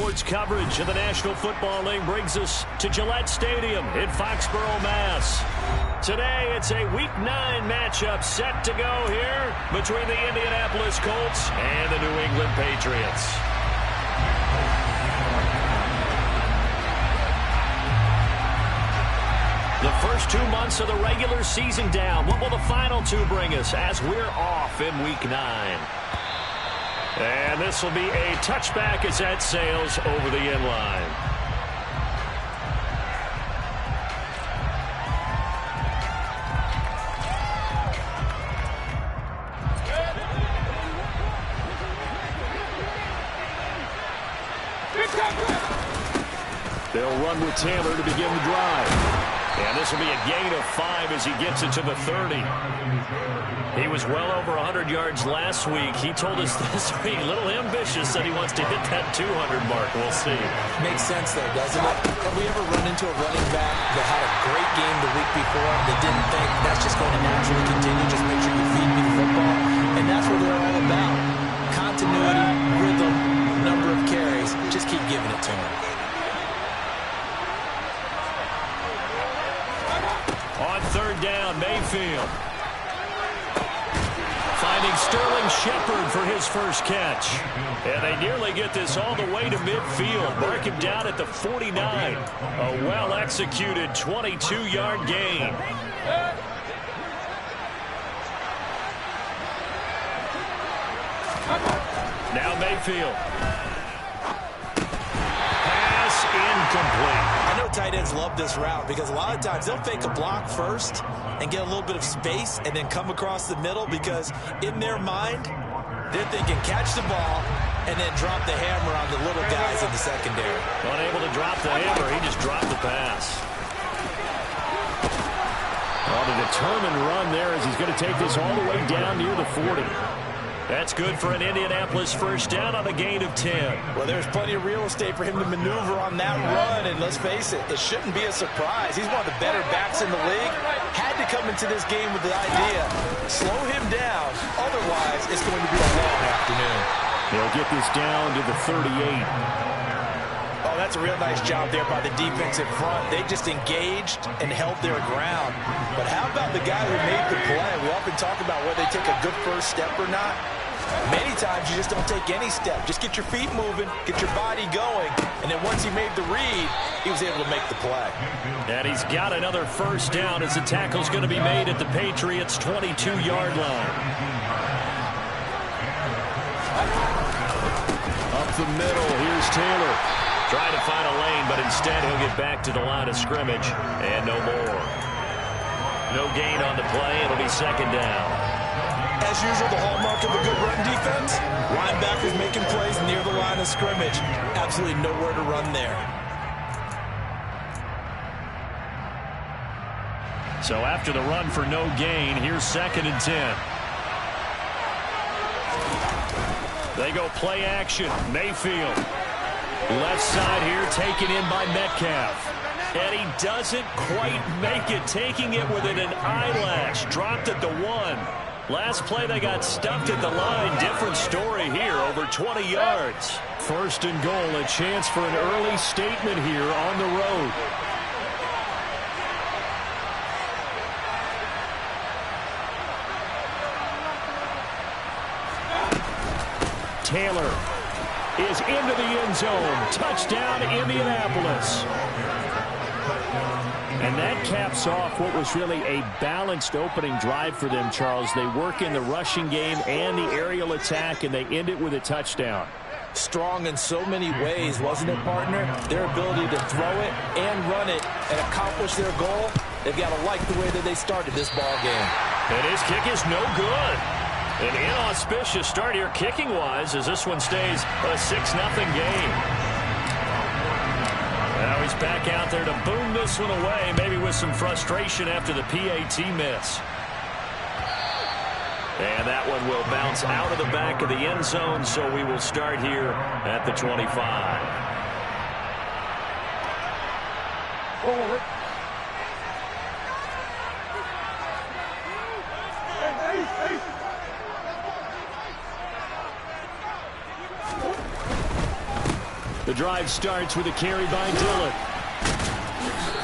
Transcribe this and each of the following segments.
Sports coverage of the National Football League brings us to Gillette Stadium in Foxborough, Mass. Today, it's a Week 9 matchup set to go here between the Indianapolis Colts and the New England Patriots. The first 2 months of the regular season down. What will the final 2 bring us as we're off in Week 9? And this will be a touchback as that sails over the end line. They'll run with Taylor to begin the drive. And this will be a gain of 5 as he gets it to the 30. He was well over 100 yards last week. He told us this week, a little ambitious, said he wants to hit that 200 mark. We'll see. Makes sense, though, doesn't it? Have we ever run into a running back that had a great game the week before that didn't think that's just going to naturally continue? Just make sure you feed me the football. And that's what they're all about. Continuity, rhythm, number of carries. Just keep giving it to him. On third down, Mayfield. Finding Sterling Shepard for his first catch. And they nearly get this all the way to midfield. Mark him down at the 49. A well-executed 22-yard gain. Now Mayfield. Pass incomplete. I know tight ends love this route because a lot of times they'll fake a block first and get a little bit of space and then come across the middle because in their mind, they're thinking catch the ball and then drop the hammer on the little guys in the secondary. Unable to drop the hammer, he just dropped the pass. On a determined run there as he's going to take this all the way down near the 40. That's good for an Indianapolis first down on a gain of 10. Well, there's plenty of real estate for him to maneuver on that run, and let's face it, it shouldn't be a surprise. He's one of the better backs in the league. Had to come into this game with the idea, slow him down, otherwise it's going to be a long afternoon. They'll get this down to the 38. Oh, that's a real nice job there by the defensive front. They just engaged and held their ground. But how about the guy who made the play? We often talk about whether they take a good first step or not. Many times you just don't take any step. Just get your feet moving, get your body going, and then once he made the read, he was able to make the play. And he's got another first down as the tackle's going to be made at the Patriots' 22-yard line. Up the middle, here's Taylor. Trying to find a lane, but instead he'll get back to the line of scrimmage, and no more. No gain on the play. It'll be second down. As usual, the hallmark of a good run defense, linebackers making plays near the line of scrimmage. Absolutely nowhere to run there. So after the run for no gain, here's second and 10. They go play action. Mayfield. Left side here taken in by Metcalf. And he doesn't quite make it, taking it within an eyelash. Dropped at the 1. Last play they got stuffed at the line. Different story here, over 20 yards. First and goal, a chance for an early statement here on the road. Taylor is into the end zone. Touchdown, Indianapolis. And that caps off what was really a balanced opening drive for them, Charles. They work in the rushing game and the aerial attack, and they end it with a touchdown. Strong in so many ways, wasn't it, partner? Their ability to throw it and run it and accomplish their goal, they've got to like the way that they started this ball game. And his kick is no good. An inauspicious start here kicking-wise as this one stays a 6-0 game. Now he's back out there to boom this one away, maybe with some frustration after the PAT miss. And that one will bounce out of the back of the end zone, so we will start here at the 25. Forward. The drive starts with a carry by Dillon.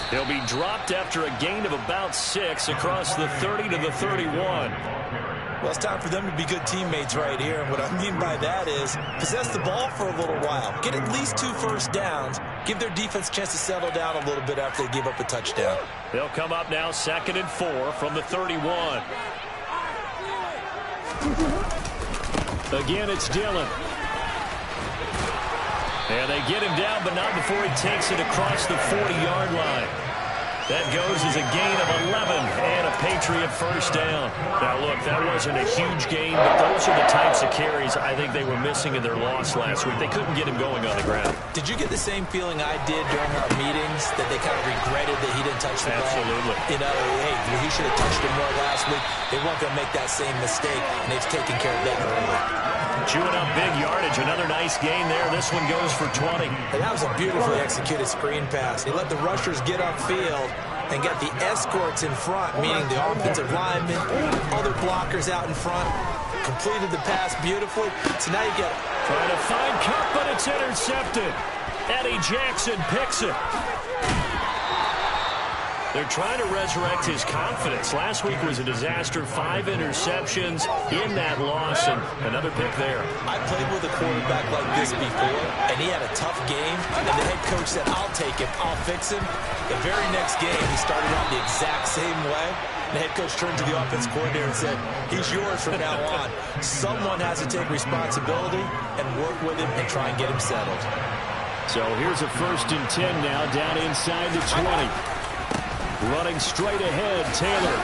He'll be dropped after a gain of about 6 across the 30 to the 31. Well, it's time for them to be good teammates right here. And what I mean by that is possess the ball for a little while. Get at least 2 first downs. Give their defense a chance to settle down a little bit after they give up a touchdown. They'll come up now 2nd and 4 from the 31. Again, it's Dillon. And they get him down, but not before he takes it across the 40-yard line. That goes as a gain of 11 and a Patriot first down. Now, look, that wasn't a huge gain, but those are the types of carries I think they were missing in their loss last week. They couldn't get him going on the ground. Did you get the same feeling I did during our meetings, that they kind of regretted that he didn't touch the ball? Absolutely. You know, hey, he should have touched it more last week. They weren't going to make that same mistake, and they've taken care of that early. Chewing up big yardage. Another nice gain there. This one goes for 20. And that was a beautifully executed screen pass. They let the rushers get upfield and got the escorts in front, meaning the offensive linemen, other blockers out in front, completed the pass beautifully. So now you get trying to find Cup, but it's intercepted. Eddie Jackson picks it. They're trying to resurrect his confidence. Last week was a disaster. 5 interceptions in that loss, and another pick there. I played with a quarterback like this before, and he had a tough game, and the head coach said, I'll take him, I'll fix him. The very next game, he started out the exact same way. The head coach turned to the offense coordinator and said, he's yours from now on. Someone has to take responsibility and work with him and try and get him settled. So here's a 1st and 10 now, down inside the 20. Running straight ahead, Taylor.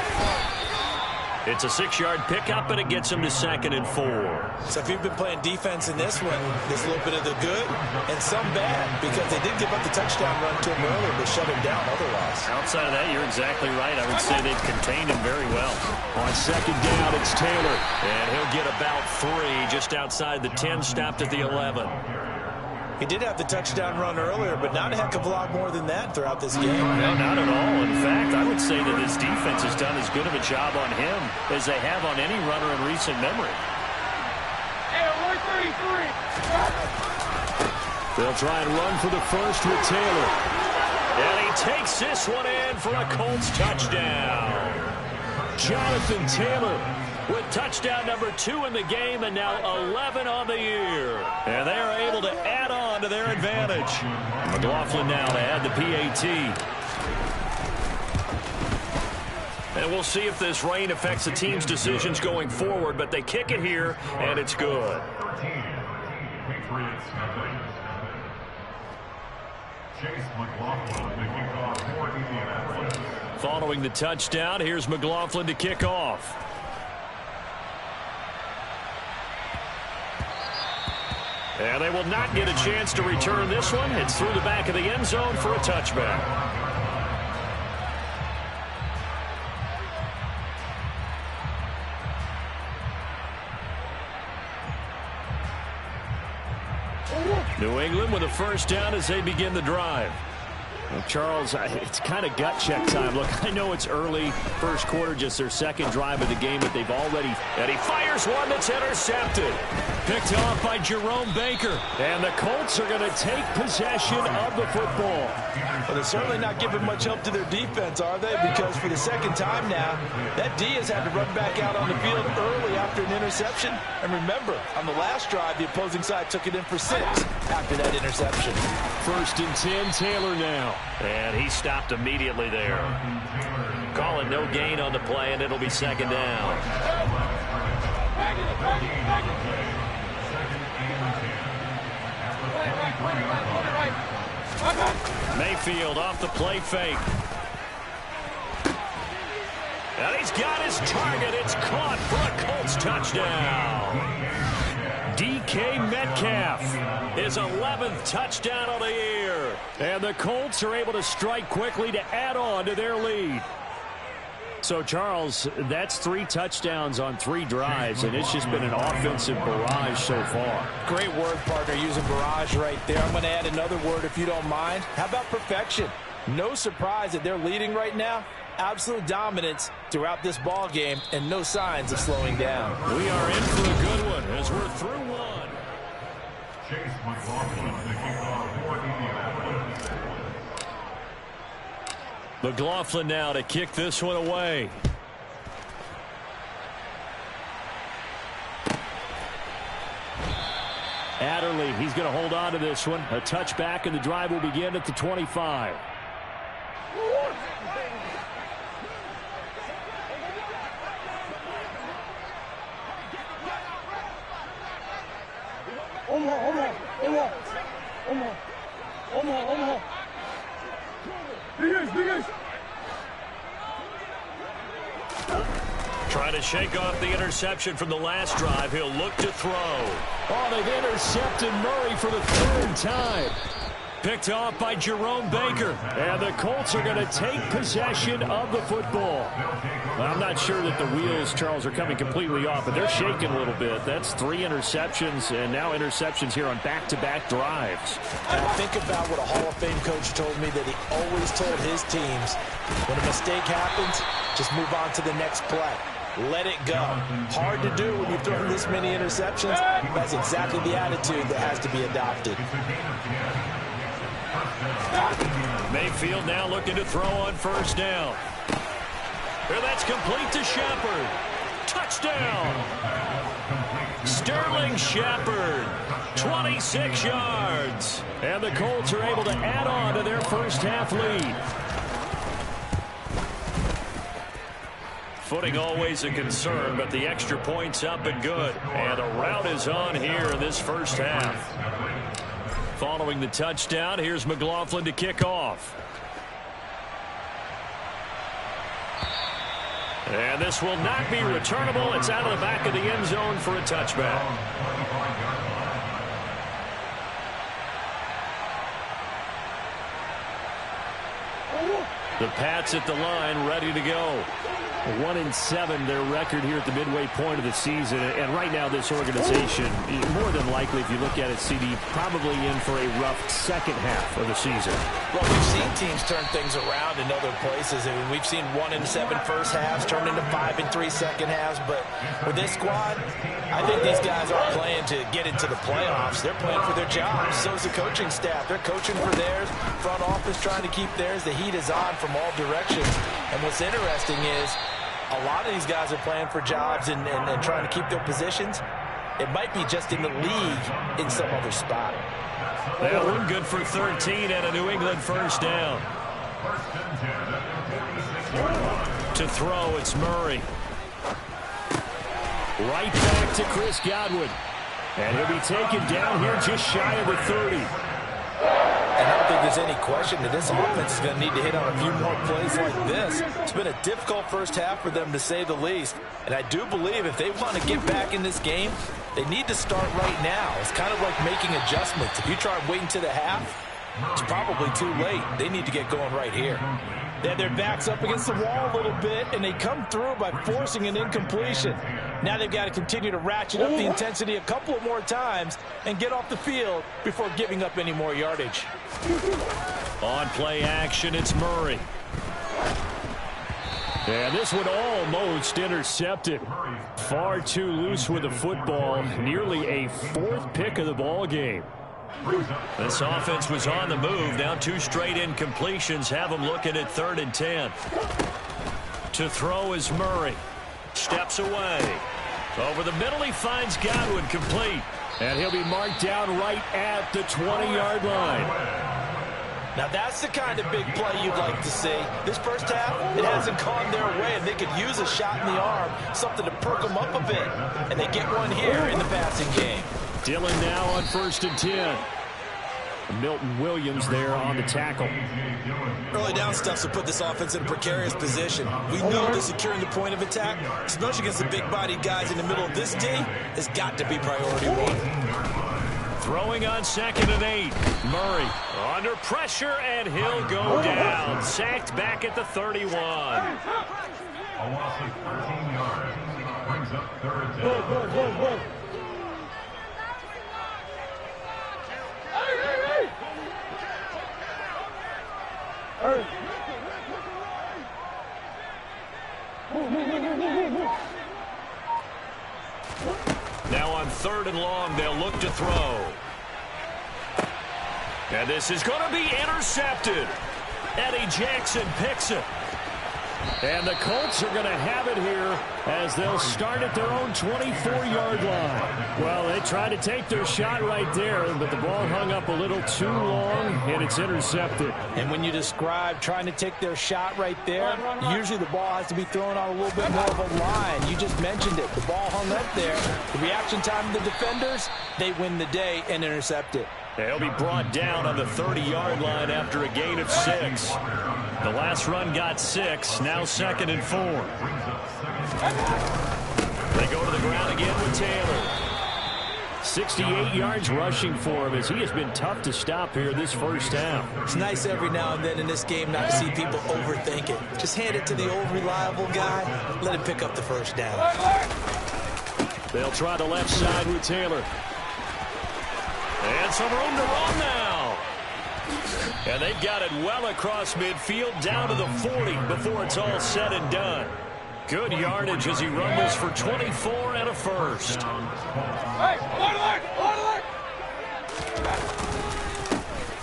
It's a 6-yard pickup, and it gets him to 2nd and 4. So if you've been playing defense in this one, there's a little bit of the good and some bad, because they did give up the touchdown run to him earlier, but shut him down otherwise. Outside of that, you're exactly right. I would say they've contained him very well. On 2nd down, it's Taylor. And he'll get about 3 just outside the 10, stopped at the 11. He did have the touchdown run earlier, but not a heck of a lot more than that throughout this game. No, not at all. In fact, I would say that this defense has done as good of a job on him as they have on any runner in recent memory. They'll try and run for the first with Taylor. And he takes this one in for a Colts touchdown. Jonathan Taylor with touchdown number 2 in the game, and now 11 on the year. And they are able to add on to their advantage. McLaughlin now to add the PAT. And we'll see if this rain affects the team's decisions going forward, but they kick it here, and it's good. Following the touchdown, here's McLaughlin to kick off. And they will not get a chance to return this one. It's through the back of the end zone for a touchback. New England with a first down as they begin the drive. Well, Charles, it's kind of gut check time. Look, I know it's early, first quarter, just their 2nd drive of the game, but they've already... And he fires one that's intercepted. Picked off by Jerome Baker. And the Colts are going to take possession of the football. Well, they're certainly not giving much help to their defense, are they? Because for the 2nd time now, that D has had to run back out on the field early after an interception. And remember, on the last drive, the opposing side took it in for 6 after that interception. 1st and 10, Taylor now. And he stopped immediately there. Calling no gain on the play, and it'll be 2nd down. Mayfield off the play fake. And he's got his target. It's caught for a Colts touchdown. DK Metcalf, his 11th touchdown of the year. And the Colts are able to strike quickly to add on to their lead. So, Charles, that's 3 touchdowns on 3 drives, and it's just been an offensive barrage so far. Great word, partner, using barrage right there. I'm going to add another word if you don't mind. How about perfection? No surprise that they're leading right now. Absolute dominance throughout this ball game, and no signs of slowing down. We are in for a good one as we're through one. McLaughlin now to kick this one away. Adderley, he's going to hold on to this one. A touchback, and the drive will begin at the 25. Trying to shake off the interception from the last drive. He'll look to throw. Oh, they've intercepted Murray for the third time. Picked off by Jerome Baker. And the Colts are going to take possession of the football. Well, I'm not sure that the wheels, Charles, are coming completely off, but they're shaking a little bit. That's 3 interceptions, and now interceptions here on back-to-back drives. And I think about what a Hall of Fame coach told me, that he always told his teams, when a mistake happens, just move on to the next play. Let it go. Hard to do when you've thrown this many interceptions. That's exactly the attitude that has to be adopted. Mayfield now looking to throw on first down. Here, that's complete to Shepard. Touchdown! Sterling Shepard, 26 yards. And the Colts are able to add on to their first half lead. Footing always a concern, but the extra point's up and good. And a rout is on here in this first half. Following the touchdown, here's McLaughlin to kick off. And this will not be returnable. It's out of the back of the end zone for a touchback. The Pats at the line, ready to go. 1-7 their record here at the midway point of the season, and right now this organization, more than likely, if you look at it, CD, probably in for a rough second half of the season. Well, we've seen teams turn things around in other places. I mean, we've seen 1-7 first halves turn into 5-3 second halves, but with this squad, I think these guys aren't playing to get into the playoffs. They're playing for their jobs. So is the coaching staff. They're coaching for theirs. Front office trying to keep theirs. The heat is on from all directions. And what's interesting is a lot of these guys are playing for jobs and trying to keep their positions. It might be just in the league in some other spot. That one good for 13 and a New England first down. To throw, it's Murray. Right back to Chris Godwin. And he'll be taken down here just shy of the 30. And I don't think there's any question that this offense is going to need to hit on a few more plays like this. It's been a difficult first half for them, to say the least. And I do believe if they want to get back in this game, they need to start right now. It's kind of like making adjustments. If you try waiting to the half, it's probably too late. They need to get going right here. They have their backs up against the wall a little bit, and they come through by forcing an incompletion. Now they've got to continue to ratchet up the intensity a couple of more times and get off the field before giving up any more yardage. On play action, it's Murray. And this one almost intercepted. Far too loose with the football. Nearly a fourth pick of the ball game. This offense was on the move. Now 2 straight incompletions have them looking at 3rd and 10. To throw is Murray. Steps away. Over the middle, he finds Godwin, complete. And he'll be marked down right at the 20-yard line. Now that's the kind of big play you'd like to see. This first half, it hasn't gone their way, and they could use a shot in the arm, something to perk them up a bit. And they get one here in the passing game. Dillon now on 1st and 10. Milton Williams there on the tackle. Early down stuff to put this offense in a precarious position. We know that securing the point of attack, especially against the big-bodied guys in the middle of this D, has got to be priority 1. Throwing on 2nd and 8. Murray under pressure, and he'll go down. Sacked back at the 31. A loss of 13 yards. Brings up 3rd and 10. Now on 3rd and long, they'll look to throw. And this is going to be intercepted. Eddie Jackson picks it. And the Colts are going to have it here as they'll start at their own 24-yard line. Well, they tried to take their shot right there, but the ball hung up a little too long, and it's intercepted. And when you describe trying to take their shot right there, usually the ball has to be thrown on a little bit more of a line. You just mentioned it. The ball hung up there. The reaction time of the defenders, they win the day and intercept it. He'll be brought down on the 30-yard line after a gain of 6. The last run got 6, now 2nd and 4. They go to the ground again with Taylor. 68 yards rushing for him as he has been tough to stop here this first half. It's nice every now and then in this game not to see people overthink it. Just hand it to the old reliable guy, let him pick up the first down. They'll try the left side with Taylor. And some room to run now. And they've got it well across midfield down to the 40 before it's all said and done. Good yardage as he rumbles for 24 and a first.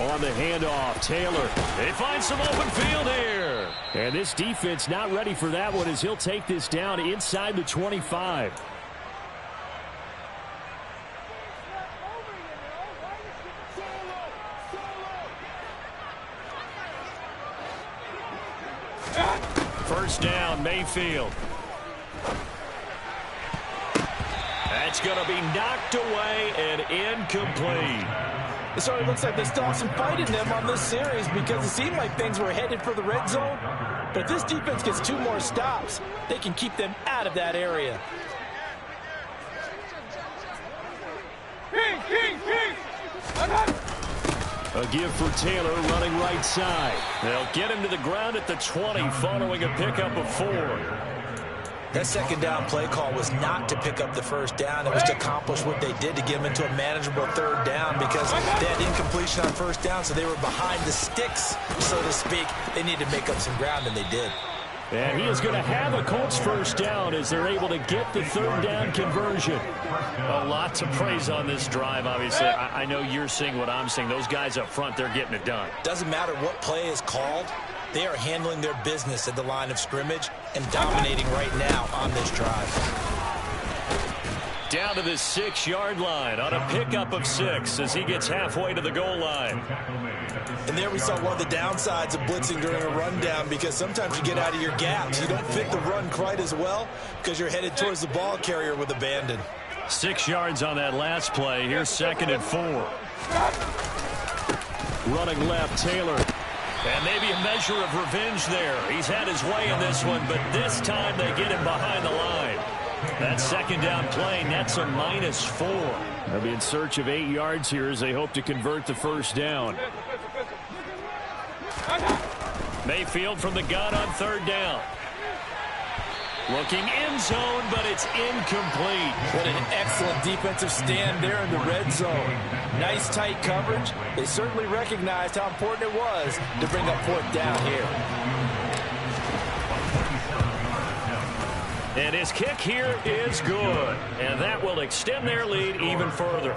On the handoff, Taylor. They find some open field here. And this defense not ready for that one as he'll take this down inside the 25. First down, Mayfield. That's going to be knocked away and incomplete. It sort of looks like they still have some fight in them on this series because it seemed like things were headed for the red zone. But if this defense gets 2 more stops, they can keep them out of that area. A give for Taylor running right side. They'll get him to the ground at the 20 following a pickup of 4. That second down play call was not to pick up the first down. It was to accomplish what they did to get them into a manageable third down because they had incompletion on first down, so they were behind the sticks, so to speak. They needed to make up some ground, and they did. And he is going to have a Colts first down as they're able to get the third down conversion. A lot to praise on this drive, obviously. I know you're seeing what I'm seeing. Those guys up front, they're getting it done. Doesn't matter what play is called. They are handling their business at the line of scrimmage and dominating right now on this drive. Down to the 6-yard line on a pickup of 6 as he gets halfway to the goal line. And there we saw one of the downsides of blitzing during a rundown because sometimes you get out of your gaps. You don't fit the run quite as well because you're headed towards the ball carrier with abandon. 6 yards on that last play. Here's 2nd and 4. Running left, Taylor. And maybe a measure of revenge there. He's had his way in this one, but this time they get him behind the line. That second down play nets a -4. They'll be in search of 8 yards here as they hope to convert the first down. Mayfield from the gun on third down. Looking end zone, but it's incomplete. What an excellent defensive stand there in the red zone. Nice tight coverage. They certainly recognized how important it was to bring up fourth down here. And his kick here is good. And that will extend their lead even further.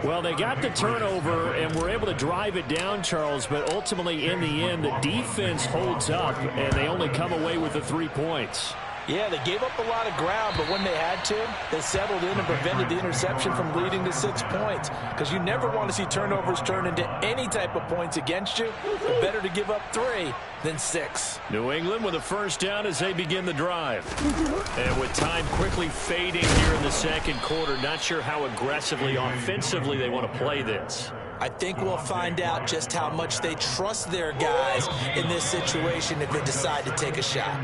Well, they got the turnover and were able to drive it down, Charles, but ultimately in the end, the defense holds up, and they only come away with the 3 points. Yeah, they gave up a lot of ground, but when they had to, they settled in and prevented the interception from leading to 6 points. Because you never want to see turnovers turn into any type of points against you. But better to give up 3 than 6. New England with a first down as they begin the drive. And with time quickly fading here in the second quarter, not sure how aggressively, offensively they want to play this. I think we'll find out just how much they trust their guys in this situation if they decide to take a shot.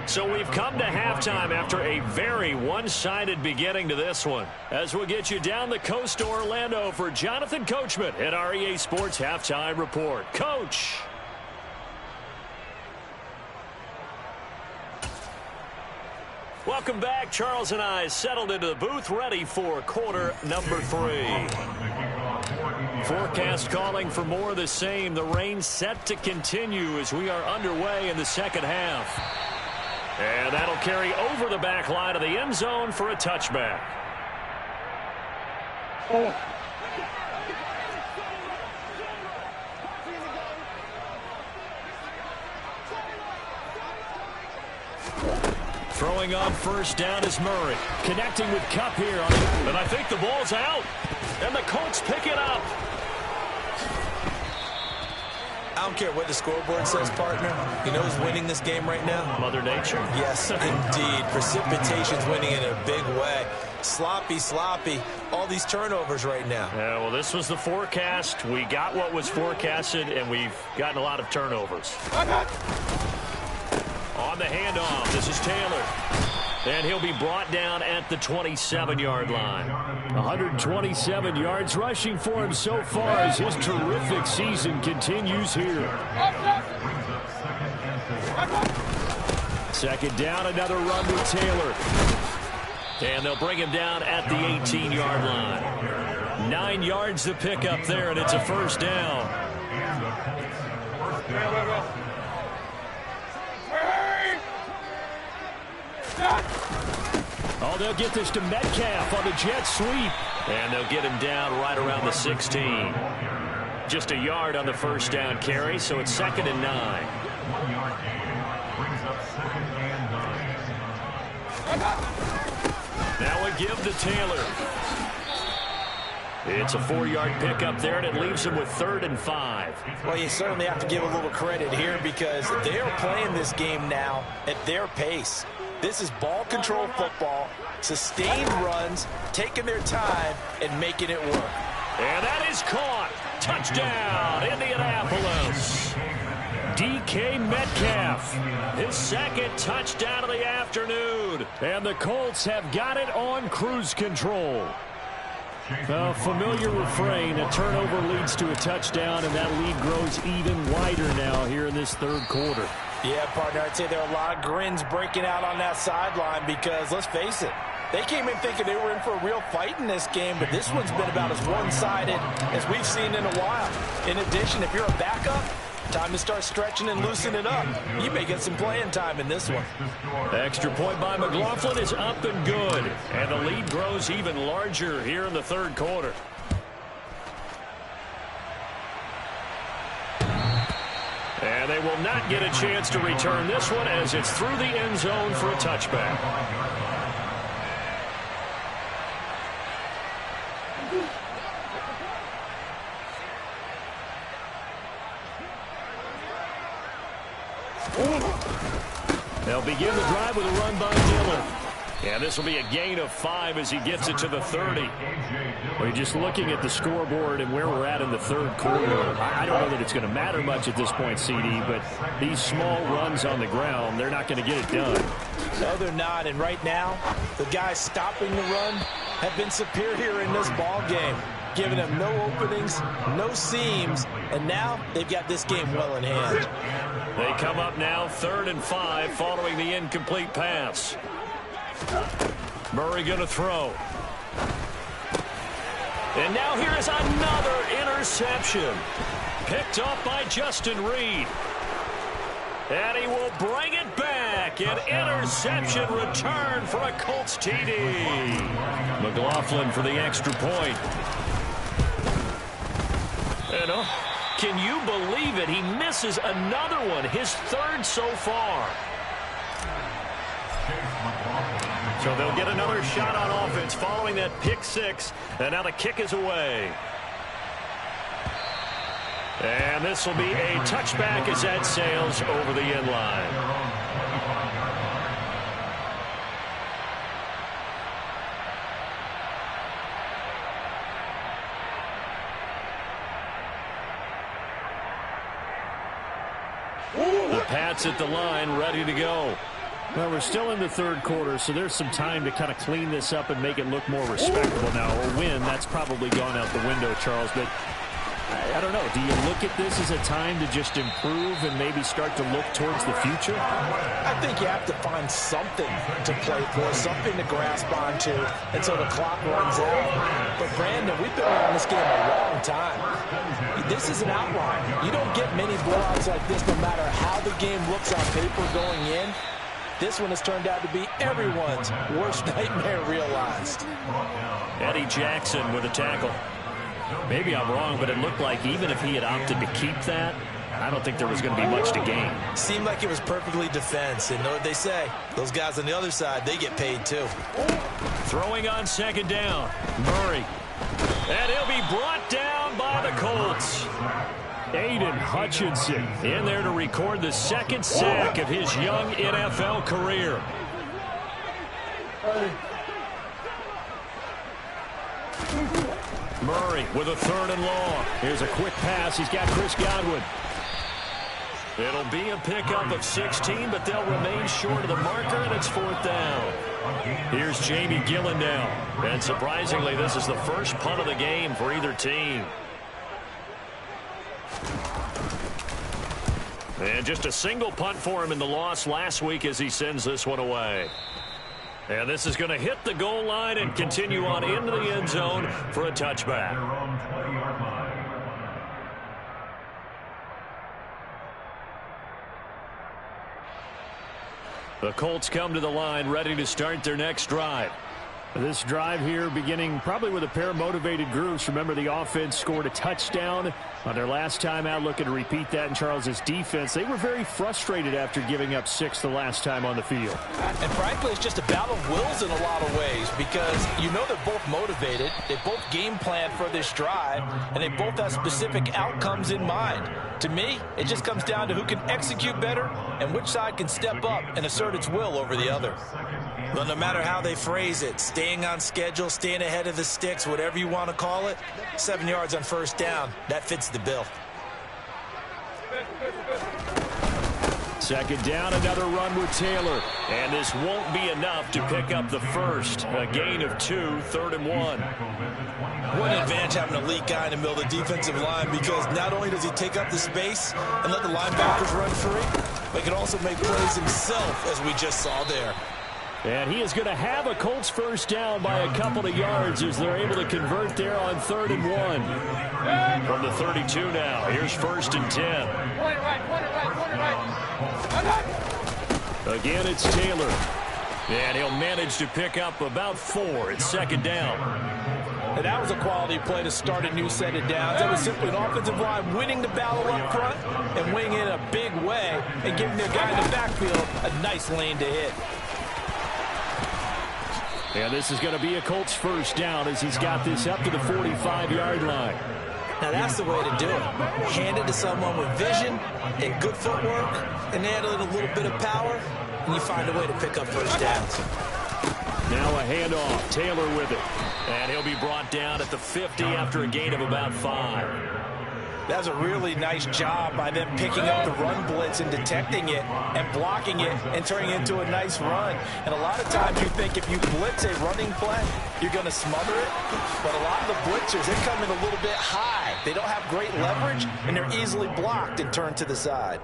So we've come to halftime after a very one-sided beginning to this one. As we'll get you down the coast to Orlando for Jonathan Coachman at our EA Sports Halftime Report. Coach. Welcome back. Charles and I settled into the booth ready for quarter number 3. Forecast calling for more of the same. The rain set to continue as we are underway in the second half. And that'll carry over the back line of the end zone for a touchback. Throwing on first down is Murray. Connecting with Kupp here. And I think the ball's out. And the Colts pick it up. I don't care what the scoreboard says, partner. You know who's winning this game right now? Mother Nature? Yes, indeed. Precipitation's winning in a big way. Sloppy, sloppy. All these turnovers right now. Yeah, well, this was the forecast. We got what was forecasted, and we've gotten a lot of turnovers. On the handoff, this is Taylor. And he'll be brought down at the 27-yard line. 127 yards rushing for him so far as his terrific season continues here. Second down, another run with Taylor. And they'll bring him down at the 18-yard line. 9 yards to pick up there, and it's a first down. Oh, they'll get this to Metcalf on the jet sweep. And they'll get him down right around the 16. Just a yard on the first down carry, so it's 2nd and 9. 1 yard gain brings up 2nd and 9. Now a give to Taylor. It's a 4-yard pickup there, and it leaves him with 3rd and 5. Well, you certainly have to give a little credit here because they are playing this game now at their pace. This is ball control football, sustained runs, taking their time, and making it work. And that is caught. Touchdown, Indianapolis. DK Metcalf, his 2nd touchdown of the afternoon. And the Colts have got it on cruise control. A familiar refrain, a turnover leads to a touchdown, and that lead grows even wider now here in this 3rd quarter. Yeah, partner, I'd say there are a lot of grins breaking out on that sideline because, let's face it, they came in thinking they were in for a real fight in this game, but this one's been about as one-sided as we've seen in a while. In addition, if you're a backup, time to start stretching and loosening up. You may get some playing time in this one. The extra point by McLaughlin is up and good, and the lead grows even larger here in the 3rd quarter. And they will not get a chance to return this one as it's through the end zone for a touchback. They'll begin the drive with a run by Dillon. And this will be a gain of 5 as he gets it to the 30. Well, just looking at the scoreboard and where we're at in the 3rd quarter, I don't know that it's going to matter much at this point, CD, but these small runs on the ground, they're not going to get it done. No, they're not. And right now, the guys stopping the run have been superior in this ball game, giving them no openings, no seams, and now they've got this game well in hand. They come up now 3rd and 5 following the incomplete pass. Murray going to throw. And now here is another interception. Picked up by Justin Reed. And he will bring it back. An interception return for a Colts TD. McLaughlin for the extra point. And can you believe it? He misses another one, his 3rd so far. So they'll get another shot on offense following that pick 6. And now the kick is away. And this will be a touchback as that sails over the end line. The Pats at the line, ready to go. Well, we're still in the 3rd quarter, so there's some time to kind of clean this up and make it look more respectable now. A win, that's probably gone out the window, Charles, but I don't know. Do you look at this as a time to just improve and maybe start to look towards the future? I think you have to find something to play for, something to grasp onto until the clock runs out. But, Brandon, we've been around this game a long time. This is an outlier. You don't get many blowouts like this no matter how the game looks on paper going in. This one has turned out to be everyone's worst nightmare realized. Eddie Jackson with a tackle. Maybe I'm wrong, but it looked like even if he had opted to keep that, I don't think there was going to be much to gain. Seemed like it was perfectly defense. And know what they say? Those guys on the other side, they get paid too. Throwing on second down. Murray. And he'll be brought down by the Colts. Aiden Hutchinson in there to record the second sack of his young NFL career. Murray with a 3rd and long. Here's a quick pass. He's got Chris Godwin. It'll be a pickup of 16, but they'll remain short of the marker, and it's 4th down. Here's Jamie Gillen now. And surprisingly, this is the first punt of the game for either team. And just a single punt for him in the loss last week as he sends this one away. And this is going to hit the goal line and continue on into the end zone for a touchback. The Colts come to the line ready to start their next drive. This drive here beginning probably with a pair of motivated groups. Remember, the offense scored a touchdown on their last time out, looking to repeat that in Charles's defense. They were very frustrated after giving up 6 the last time on the field. And frankly, it's just a battle of wills in a lot of ways because you know they're both motivated. They both game plan for this drive, and they both have specific outcomes in mind. To me, it just comes down to who can execute better and which side can step up and assert its will over the other. Well, no matter how they phrase it, staying on schedule, staying ahead of the sticks, whatever you want to call it, 7 yards on 1st down, that fits the bill. 2nd down, another run with Taylor. And this won't be enough to pick up the first. A gain of 2, 3rd and 1. What an advantage having an elite guy in the middle of the defensive line because not only does he take up the space and let the linebackers run free, but he can also make plays himself, as we just saw there. And he is going to have a Colts 1st down by a couple of yards as they're able to convert there on 3rd and 1. From the 32 now, here's 1st and 10. Again, it's Taylor. And he'll manage to pick up about 4. It's 2nd down. And that was a quality play to start a new set of downs. That was simply an offensive line winning the battle up front and winning in a big way and giving their guy in the backfield a nice lane to hit. And this is going to be a Colts 1st down as he's got this up to the 45-yard line. Now that's the way to do it. Hand it to someone with vision and good footwork and add in a little bit of power, and you find a way to pick up 1st downs. Now a handoff. Taylor with it. And he'll be brought down at the 50 after a gain of about 5. That was a really nice job by them picking up the run blitz and detecting it and blocking it and turning it into a nice run. And a lot of times you think if you blitz a running play, you're going to smother it. But a lot of the blitzers, they come in a little bit high. They don't have great leverage, and they're easily blocked and turned to the side.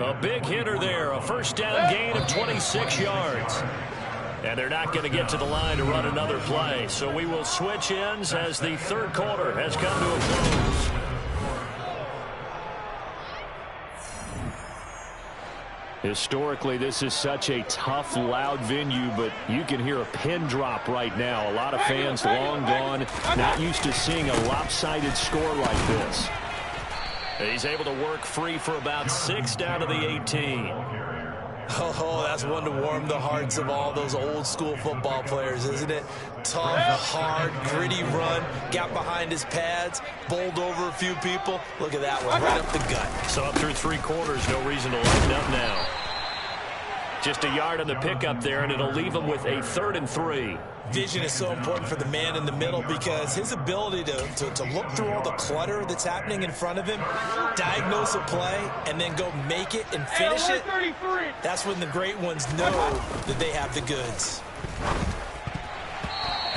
A big hitter there. A 1st down gain of 26 yards. And they're not going to get to the line to run another play. So we will switch ends as the 3rd quarter has come to a close. Historically, this is such a tough, loud venue, but you can hear a pin drop right now. A lot of fans long gone, not used to seeing a lopsided score like this. He's able to work free for about 6 down to the 18. Oh, that's one to warm the hearts of all those old school football players, isn't it? Tough, hard, gritty run, got behind his pads, bowled over a few people. Look at that one, right up the gut. So up through 3 quarters, no reason to lighten up now. Just a yard on the pickup there, and it'll leave him with a 3rd and 3. Vision is so important for the man in the middle because his ability to look through all the clutter that's happening in front of him, diagnose a play, and then go make it and finish it, that's when the great ones know that they have the goods.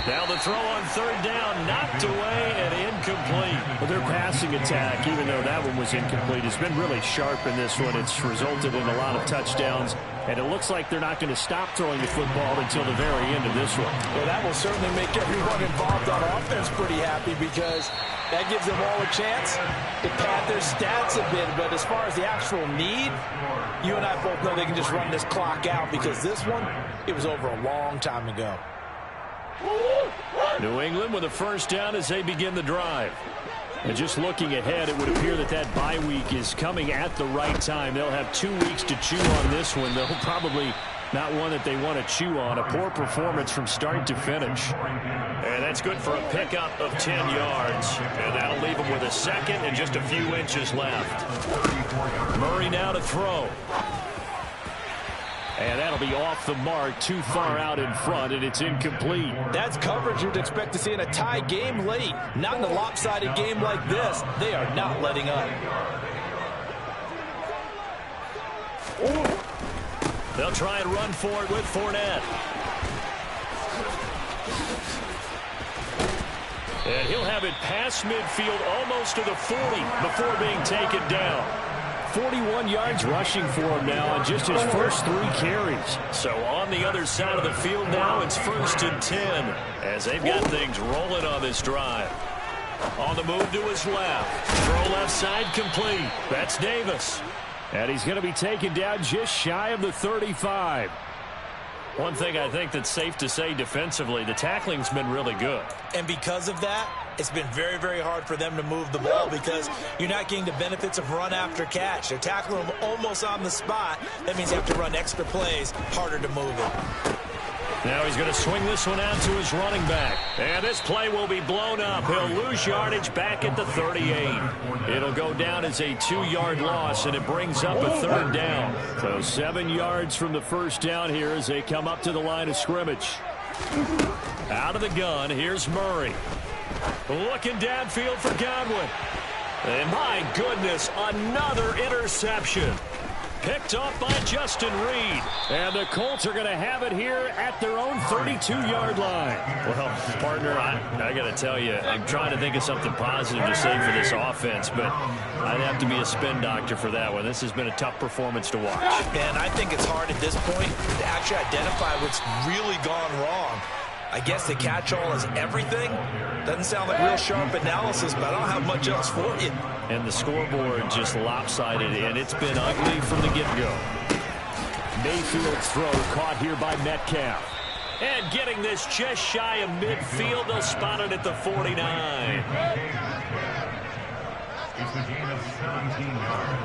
Now the throw on 3rd down, knocked away and incomplete. Well, their passing attack, even though that one was incomplete, has been really sharp in this one. It's resulted in a lot of touchdowns, and it looks like they're not going to stop throwing the football until the very end of this one. Well, that will certainly make everyone involved on offense pretty happy because that gives them all a chance to pad their stats a bit. But as far as the actual need, you and I both know they can just run this clock out because this one, it was over a long time ago. New England with a 1st down as they begin the drive. And just looking ahead, it would appear that that bye week is coming at the right time. They'll have 2 weeks to chew on this one. They'll probably not one that they want to chew on. A poor performance from start to finish. And that's good for a pickup of 10 yards. And that'll leave them with a second and just a few inches left. Murray now to throw. And that'll be off the mark, too far out in front, and it's incomplete. That's coverage you'd expect to see in a tie game late. Not in a lopsided game like this. They are not letting up. They'll try and run for it with Fournette. And he'll have it past midfield almost to the 40 before being taken down. 41 yards rushing for him now on just his first 3 carries. So on the other side of the field now, it's 1st and 10 as they've got things rolling on this drive. On the move to his left. Throw left side complete. That's Davis. And he's going to be taken down just shy of the 35. One thing I think that's safe to say defensively, the tackling's been really good. And because of that, it's been very, very hard for them to move the ball because you're not getting the benefits of run after catch. They're tackling them almost on the spot. That means you have to run extra plays, harder to move it. Now he's going to swing this one out to his running back. And this play will be blown up. He'll lose yardage back at the 38. It'll go down as a 2-yard loss, and it brings up a 3rd down. So 7 yards from the first down here as they come up to the line of scrimmage. Out of the gun, here's Murray. Looking downfield for Godwin. And my goodness, another interception. Picked off by Justin Reed. And the Colts are going to have it here at their own 32-yard line. Well, partner, I got to tell you, I'm trying to think of something positive to say for this offense, but I'd have to be a spin doctor for that one. This has been a tough performance to watch. And I think it's hard at this point to actually identify what's really gone wrong. I guess the catch-all is everything. Doesn't sound like real sharp analysis, but I don't have much else for you. And the scoreboard just lopsided, and it's been ugly from the get-go. Mayfield's throw caught here by Metcalf. And getting this just shy of midfield, they'll spot it at the 49. It's a gain of 17 yards.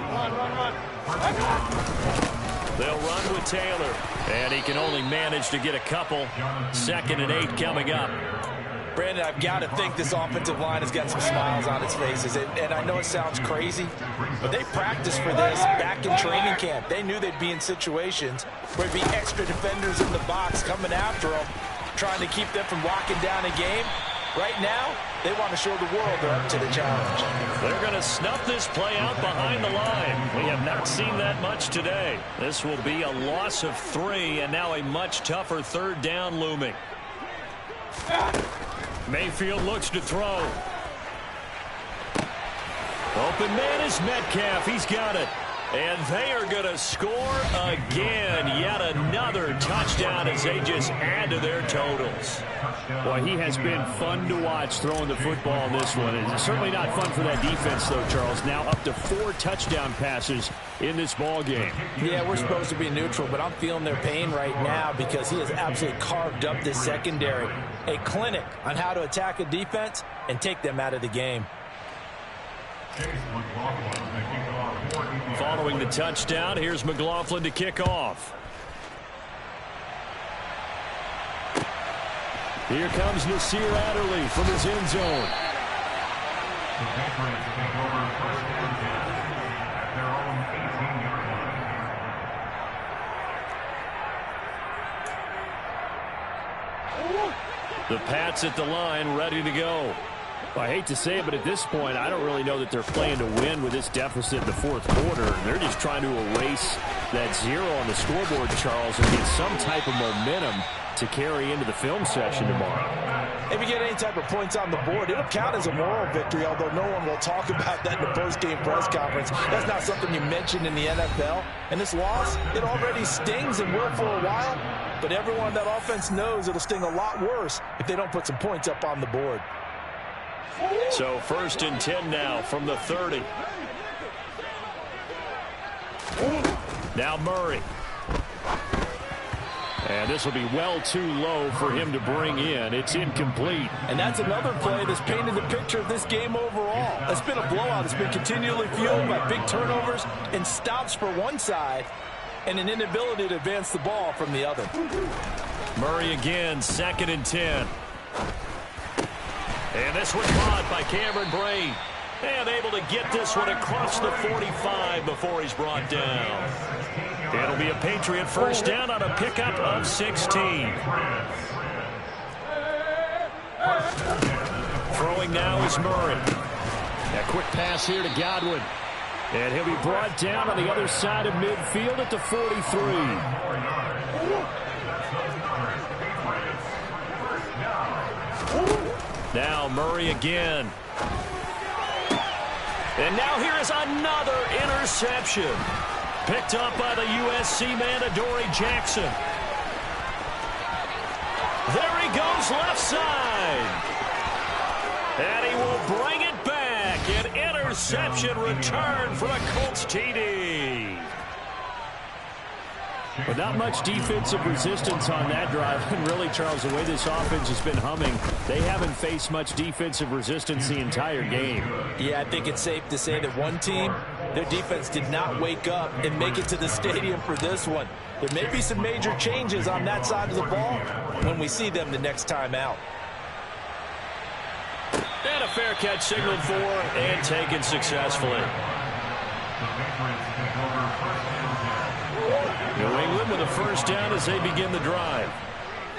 They'll run with Taylor. And he can only manage to get a couple. 2nd and 8 coming up. Brandon, I've got to think this offensive line has got some smiles on its faces. And I know it sounds crazy, but they practiced for this back in training camp. They knew they'd be in situations where there'd be extra defenders in the box coming after them, trying to keep them from locking down a game. Right now, they want to show the world they're up to the challenge. They're going to snuff this play out behind the line. We have not seen that much today. This will be a loss of 3, and now a much tougher 3rd down looming. Mayfield looks to throw. Open man is Metcalf. He's got it. And they are going to score again. Yet another touchdown as they just add to their totals. Boy, he has been fun to watch throwing the football in this one. It's certainly not fun for that defense, though, Charles. Now up to 4 touchdown passes in this ball game. Yeah, we're supposed to be neutral, but I'm feeling their pain right now because he has absolutely carved up this secondary. A clinic on how to attack a defense and take them out of the game. Following the touchdown, here's McLaughlin to kick off. Here comes Nasir Adderley from his end zone. The Patriots take over 1st and 10 at their own 18-yard line. The Pats at the line, ready to go. I hate to say it, but at this point, I don't really know that they're playing to win with this deficit in the 4th quarter. They're just trying to erase that 0 on the scoreboard, Charles, and get some type of momentum to carry into the film session tomorrow. If you get any type of points on the board, it'll count as a moral victory, although no one will talk about that in the post-game press conference. That's not something you mention in the NFL. And this loss, it already stings and will for a while, but everyone in that offense knows it'll sting a lot worse if they don't put some points up on the board. So 1st and 10 now from the 30. Now Murray. And this will be well too low for him to bring in. It's incomplete. And that's another play that's painted the picture of this game overall. It's been a blowout. It's been continually fueled by big turnovers and stops for one side and an inability to advance the ball from the other. Murray again, 2nd and 10. And this one caught by Cameron Brate. And able to get this one across the 45 before he's brought down. It'll be a Patriot first down on a pickup of 16. Throwing now is Murray. A quick pass here to Godwin. And he'll be brought down on the other side of midfield at the 43. Now Murray again. And now here is another interception. Picked up by the USC man, Adoree Jackson. There he goes left side. And he will bring it back. An interception return for a Colts TD. But not much defensive resistance on that drive. And really, Charles, the way this offense has been humming, they haven't faced much defensive resistance the entire game. Yeah, I think it's safe to say that one team, their defense did not wake up and make it to the stadium for this one. There may be some major changes on that side of the ball when we see them the next time out. And a fair catch signaled for and taken successfully. New England with a first down as they begin the drive.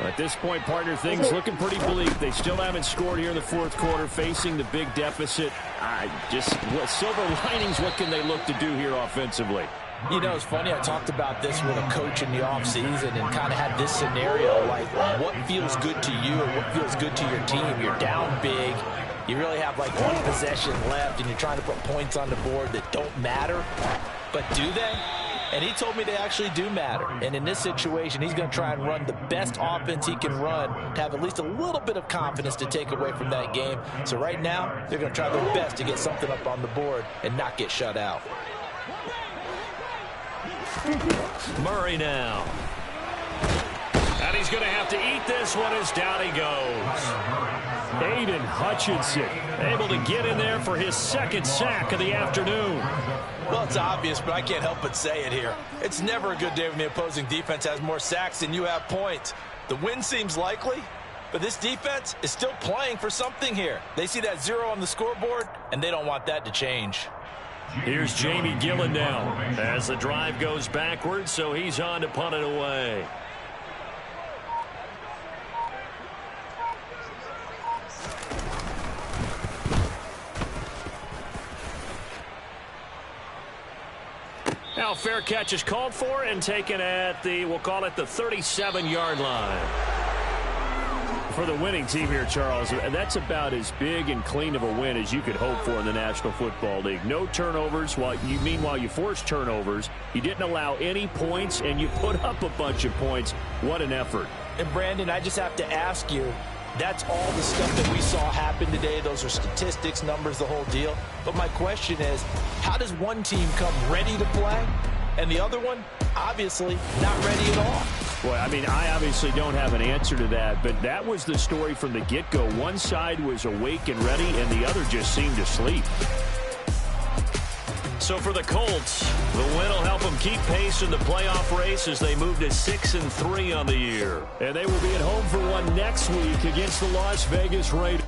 At this point, partner, things looking pretty bleak. They still haven't scored here in the fourth quarter, facing the big deficit. Silver linings, what can they look to do here offensively? You know, it's funny, I talked about this with a coach in the offseason and kind of had this scenario, like what feels good to you or what feels good to your team. You're down big. You really have like one possession left, and you're trying to put points on the board that don't matter. But do they? And he told me they actually do matter. And in this situation, he's going to try and run the best offense he can run to have at least a little bit of confidence to take away from that game. So right now, they're going to try their best to get something up on the board and not get shut out. Murray now. And he's going to have to eat this one as down he goes. Aiden Hutchinson able to get in there for his 2nd sack of the afternoon. Well, it's obvious, but I can't help but say it here. It's never a good day when the opposing defense has more sacks than you have points. The win seems likely, but this defense is still playing for something here. They see that 0 on the scoreboard, and they don't want that to change. Here's Jamie Gillen now as the drive goes backwards, so he's on to punt it away. Now fair catch is called for and taken at the, we'll call it the 37-yard line. For the winning team here, Charles, that's about as big and clean of a win as you could hope for in the National Football League. No turnovers. Meanwhile, you forced turnovers. You didn't allow any points, and you put up a bunch of points. What an effort. And, Brandon, I just have to ask you, that's all the stuff that we saw happen today. Those are statistics, numbers, the whole deal. But my question is, how does one team come ready to play and the other one, obviously, not ready at all? Well, I mean, I obviously don't have an answer to that, but that was the story from the get-go. One side was awake and ready, and the other just seemed to sleep. So for the Colts, the win will help them keep pace in the playoff race as they move to 6-3 on the year. And they will be at home for one next week against the Las Vegas Raiders.